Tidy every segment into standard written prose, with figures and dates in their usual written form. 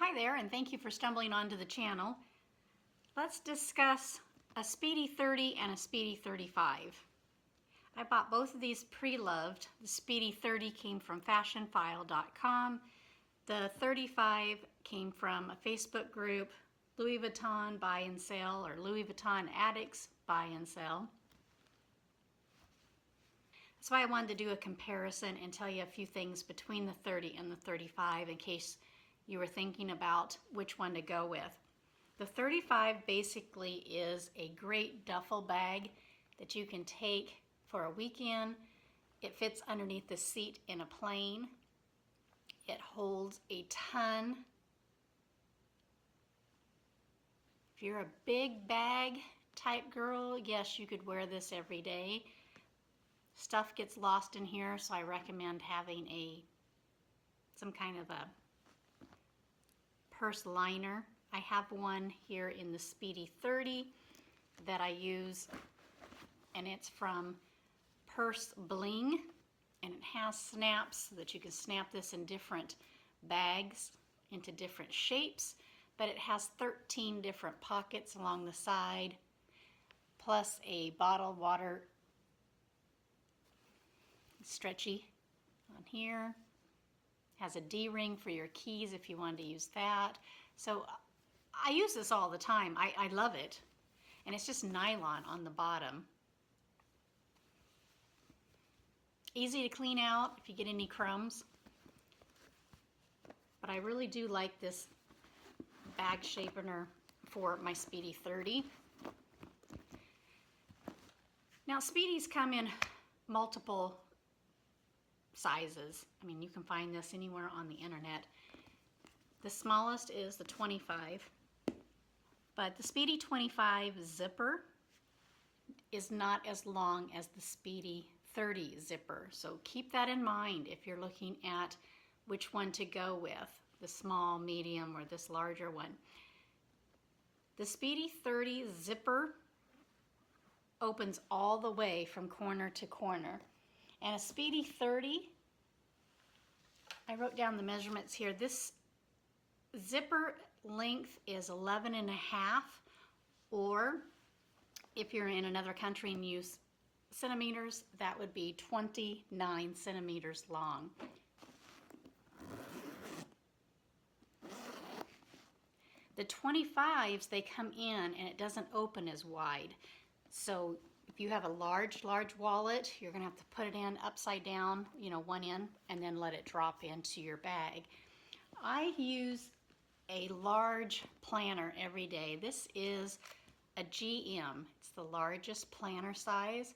Hi there, and thank you for stumbling onto the channel. Let's discuss a Speedy 30 and a Speedy 35. I bought both of these pre-loved. The Speedy 30 came from fashionfile.com. The 35 came from a Facebook group, Louis Vuitton Buy and Sell, or Louis Vuitton Addicts Buy and Sell. That's why I wanted to do a comparison and tell you a few things between the 30 and the 35 in case you were thinking about which one to go with. The 35 basically is a great duffel bag that you can take for a weekend. It fits underneath the seat in a plane. It holds a ton. If you're a big bag type girl, yes, you could wear this every day. Stuff gets lost in here, so I recommend having some kind of a purse liner. I have one here in the Speedy 30 that I use, and it's from Purse Bling, and it has snaps so that you can snap this in different bags into different shapes, but it has 13 different pockets along the side, plus a bottled water stretchy on here. Has a D-ring for your keys if you wanted to use that. So I use this all the time. I love it. And it's just nylon on the bottom. Easy to clean out if you get any crumbs. But I really do like this bag shapener for my Speedy 30. Now Speedies come in multiple sizes. I mean, you can find this anywhere on the internet. The smallest is the 25, but the Speedy 25 zipper is not as long as the Speedy 30 zipper. So keep that in mind if you're looking at which one to go with, the small, medium, or this larger one. The Speedy 30 zipper opens all the way from corner to corner. And a Speedy 30, I wrote down the measurements here. This zipper length is 11.5, or if you're in another country and use centimeters, that would be 29 centimeters long. The 25s, they come in and it doesn't open as wide. So if you have a large wallet, you're going to have to put it in upside down, one end, and then let it drop into your bag. I use a large planner every day. This is a GM. It's the largest planner size.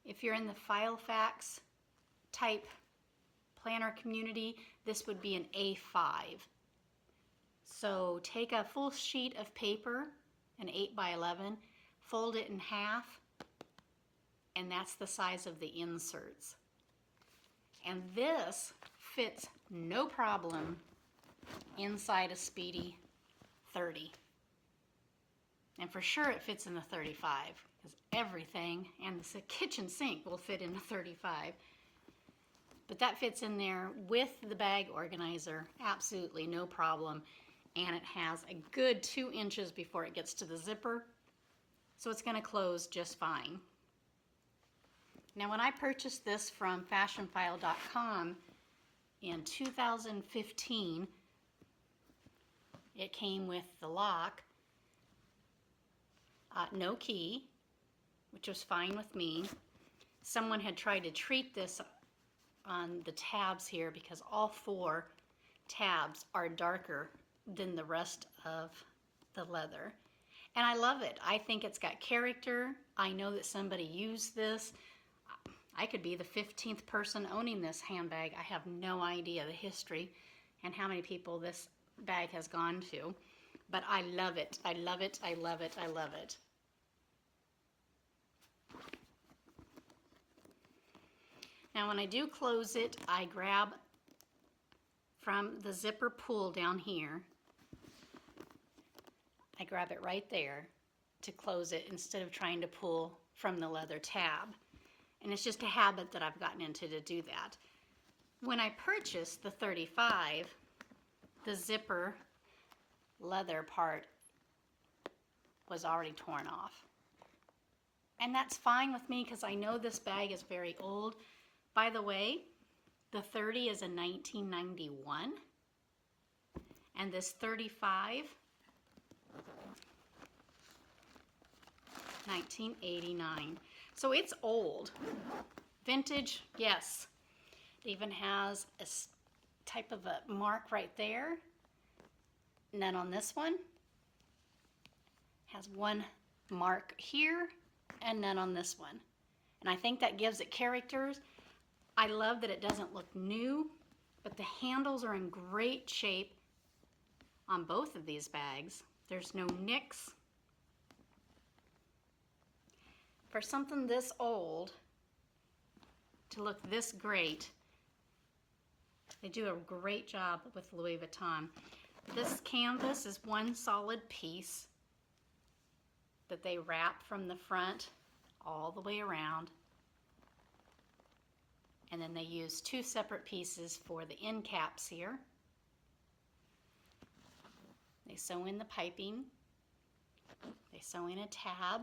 If you're in the Filefax type planner community, this would be an A5. So take a full sheet of paper, an 8x11, fold it in half, and that's the size of the inserts. And this fits no problem inside a Speedy 30. And for sure it fits in the 35, because everything, and the kitchen sink will fit in a 35. But that fits in there with the bag organizer, absolutely no problem. And it has a good 2 inches before it gets to the zipper, so it's going to close just fine. Now, when I purchased this from fashionfile.com in 2015, it came with the lock, no key, which was fine with me. Someone had tried to treat this on the tabs here because all 4 tabs are darker than the rest of the leather. And I love it. I think it's got character. I know that somebody used this. I could be the 15th person owning this handbag. I have no idea the history and how many people this bag has gone to. But I love it. I love it. I love it. I love it. Now when I do close it, I grab from the zipper pull down here. I grab it right there to close it instead of trying to pull from the leather tab. And it's just a habit that I've gotten into to do that. When I purchased the 35, the zipper leather part was already torn off. And that's fine with me because I know this bag is very old. By the way, the 30 is a 1991, and this 35, 1989. So it's old. Vintage, yes. It even has a type of a mark right there. And then on this one, has one mark here, and then on this one. And I think that gives it characters. I love that it doesn't look new, but the handles are in great shape on both of these bags. There's no nicks. For something this old to look this great, they do a great job with Louis Vuitton. This canvas is one solid piece that they wrap from the front all the way around. And then they use two separate pieces for the end caps here. They sew in the piping. They sew in a tab.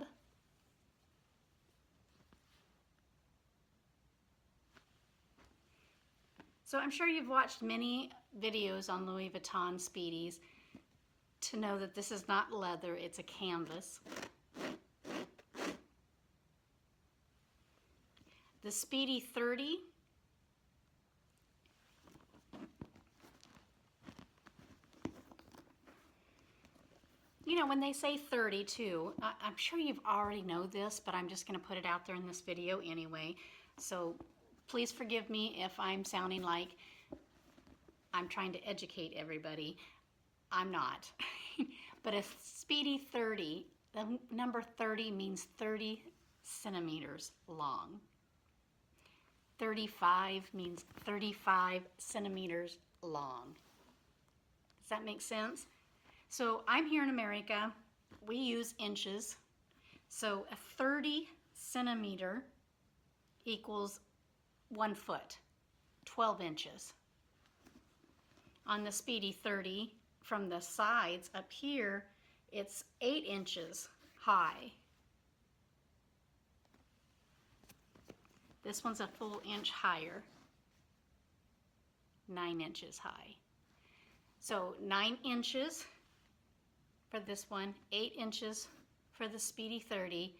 So I'm sure you've watched many videos on Louis Vuitton Speedies to know that this is not leather, it's a canvas. The Speedy 30 you know, when they say 30 too, I'm sure you've already know this, but I'm just going to put it out there in this video anyway. So please forgive me if I'm sounding like I'm trying to educate everybody. I'm not. But a Speedy 30, the number 30 means 30 centimeters long. 35 means 35 centimeters long. Does that make sense? So I'm here in America. We use inches. So a 30 centimeter equals 1 foot, 12 inches. On the Speedy 30, from the sides up here, it's 8 inches high. This one's a full inch higher, 9 inches high. So 9 inches for this one, 8 inches for the Speedy 30,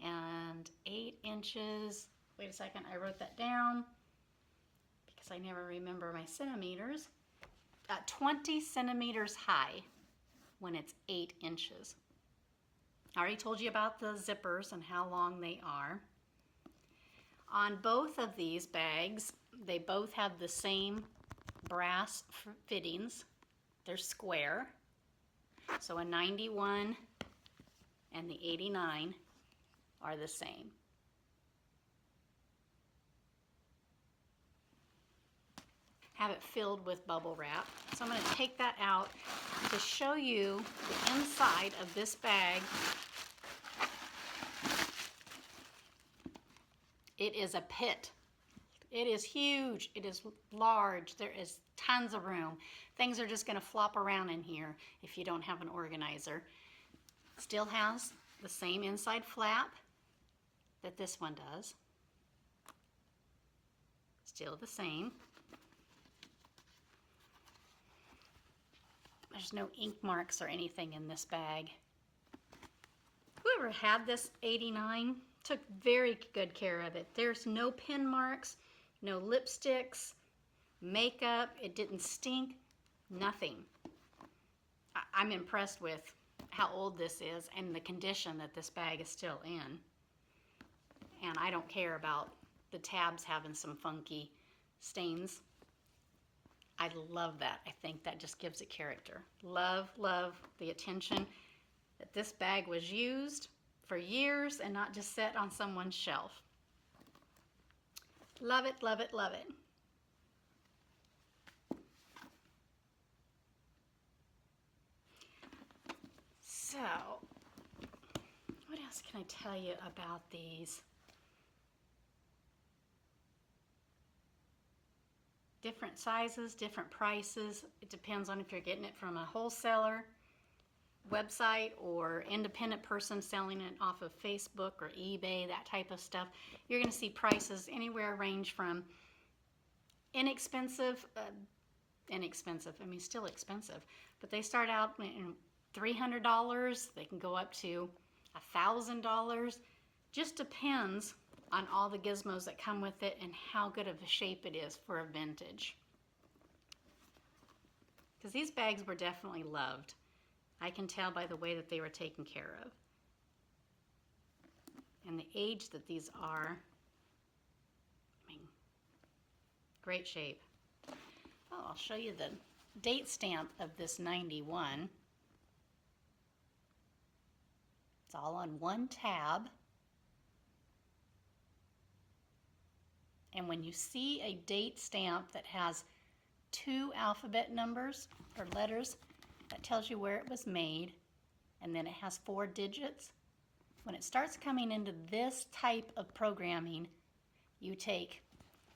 and 8 inches, wait a second, I wrote that down because I never remember my centimeters. 20 centimeters high when it's 8 inches. I already told you about the zippers and how long they are. On both of these bags, they both have the same brass fittings. They're square. So a 91 and the 89 are the same. Have it filled with bubble wrap. So I'm going to take that out to show you the inside of this bag. It is a pit. It is huge. It is large. There is tons of room. Things are just going to flop around in here if you don't have an organizer. Still has the same inside flap that this one does. Still the same. There's no ink marks or anything in this bag. Whoever had this 89 took very good care of it. There's no pin marks, no lipsticks, makeup. It didn't stink, nothing. I'm impressed with how old this is and the condition that this bag is still in. And I don't care about the tabs having some funky stains. I love that. I think that just gives it character. Love, love the attention that this bag was used for years and not just set on someone's shelf. Love it, love it, love it. So, what else can I tell you about these? Different sizes, different prices. It depends on if you're getting it from a wholesaler website or independent person selling it off of Facebook or eBay, that type of stuff, you're going to see prices anywhere range from inexpensive, I mean still expensive, but they start out in $300, they can go up to $1,000. Just depends on all the gizmos that come with it and how good of a shape it is for a vintage. Because these bags were definitely loved. I can tell by the way that they were taken care of. And the age that these are, I mean, great shape. Oh, I'll show you the date stamp of this 91. It's all on one tab. And when you see a date stamp that has 2 alphabet numbers or letters, that tells you where it was made, and then it has 4 digits. When it starts coming into this type of programming, you take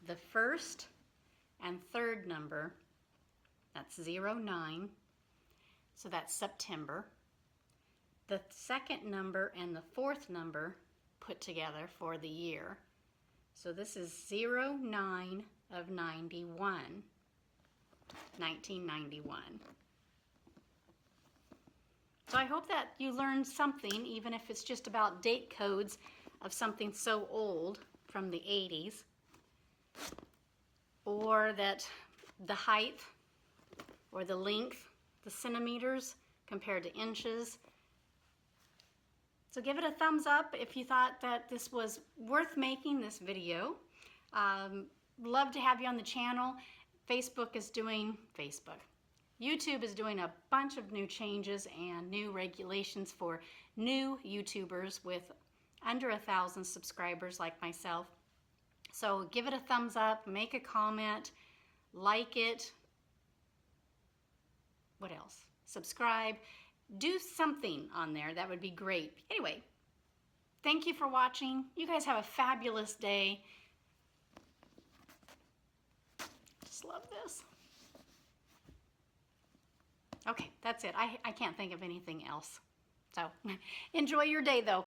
the first and third number, that's 09, so that's September. The second number and the fourth number put together for the year. So this is 09 of 91, 1991. So I hope that you learned something, even if it's just about date codes of something so old from the 80s, or that the height or the length, the centimeters compared to inches. So give it a thumbs up if you thought that this was worth making this video. Love to have you on the channel. YouTube is doing a bunch of new changes and new regulations for new YouTubers with under 1,000 subscribers like myself. So give it a thumbs up, make a comment, like it. What else? Subscribe. Do something on there. That would be great. Anyway, thank you for watching. You guys have a fabulous day. Just love this. Okay, that's it. I can't think of anything else. So enjoy your day though.